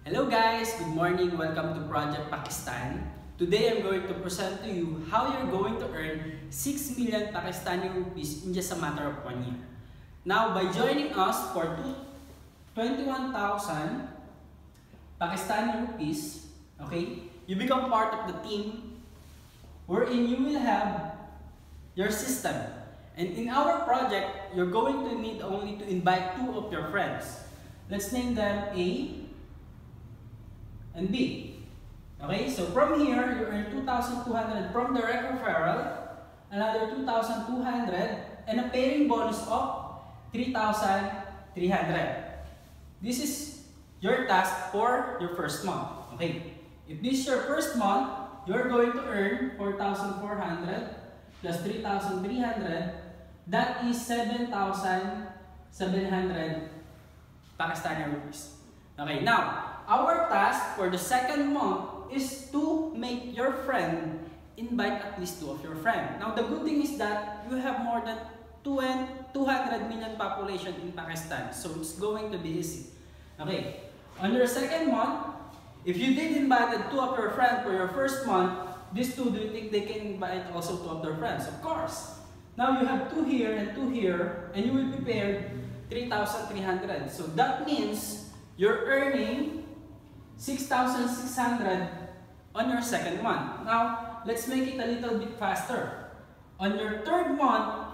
Hello guys, good morning. Welcome to Project Pakistan. Today I'm going to present to you how you're going to earn 6 million Pakistani rupees in just a matter of 1 year. Now, by joining us for 21,000 Pakistani rupees, okay, you become part of the team wherein you will have your system. And in our project, you're going to need only to invite 2 of your friends. Let's name them A and B. Okay, so from here, you earn 2,200 from direct referral, another 2,200, and a pairing bonus of 3,300. This is your task for your first month. Okay, if this is your first month, you're going to earn 4,400 plus 3,300. That is 7,700 Pakistani rupees. Okay, now, our task for the second month is to make your friend invite at least 2 of your friends. Now, the good thing is that you have more than 200 million population in Pakistan, so it's going to be easy. Okay, on your second month, if you did invite 2 of your friends for your first month, these 2, do you think they can invite also 2 of their friends? Of course. Now, you have 2 here and 2 here, and you will be paired 3,300. So that means you're earning 6,600 on your second month. Now, let's make it a little bit faster. On your third month,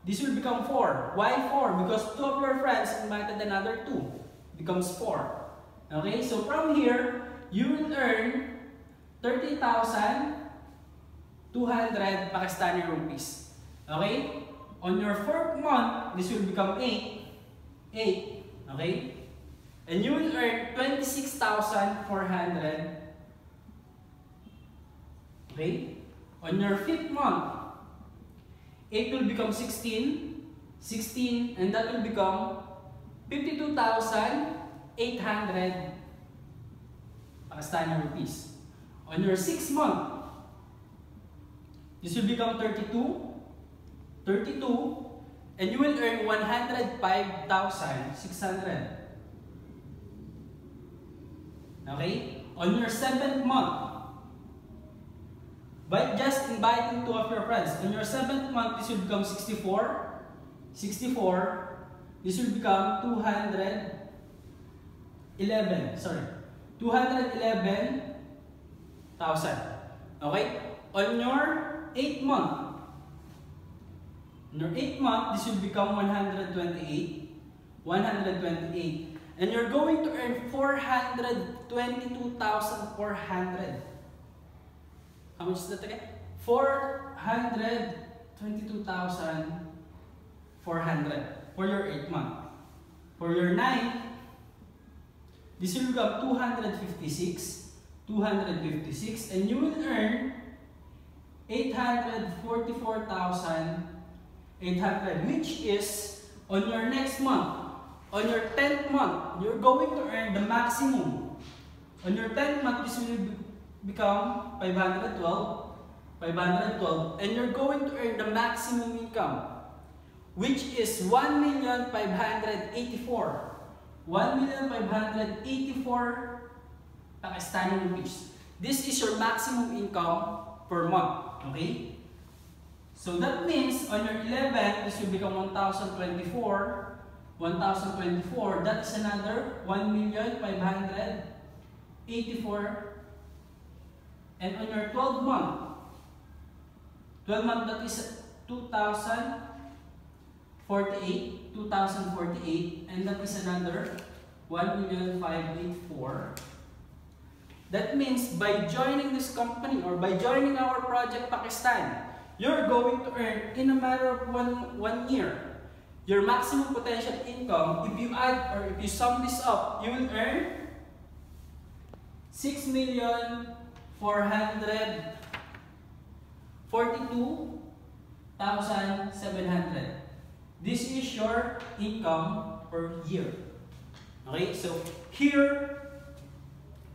this will become 4. Why 4? Because 2 of your friends invited another 2. Becomes 4. Okay, so from here, you will earn 30,200 Pakistani rupees. Okay? On your fourth month, this will become 8. Okay? And you will earn 26,400. Okay? On your fifth month, 8 will become 16, and that will become 52,800 Pakistani rupees. On your sixth month, this will become 32, and you will earn 105,600. Okay? On your 7th month, by just inviting 2 of your friends, on your 7th month, this will become 64. This will become 211,000. Okay? On your 8th month, this will become 128. And you're going to earn 422,400. How much is that again? 422,400 for your 8th month. For your 9th, this will become 256, and you will earn 844,800, which is on your next month. On your 10th month, you're going to earn the maximum. On your 10th month, this will become 512, and you're going to earn the maximum income, which is 1,584,000 Pakistani rupees. This is your maximum income per month. Okay? So that means on your 11th, this will become 1,024. That is another 1,584,000. And on your 12th month, that is 2,048, and that is another 1,584,000. That means by joining this company or by joining our Project Pakistan, you're going to earn in a matter of one year your maximum potential income. If you add or if you sum this up, you will earn 6,442,700. This is your income per year. Okay, so here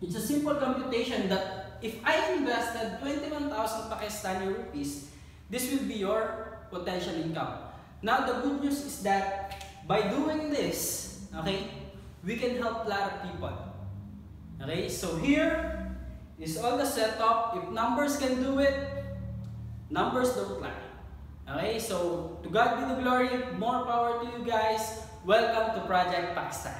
it's a simple computation that if I invested 21,000 Pakistani rupees, this will be your potential income. Now, the good news is that by doing this, okay, we can help a lot of people. Okay, so here is all the setup. If numbers can do it, numbers don't lie. Okay, so to God be the glory, more power to you guys. Welcome to Project Pakistan.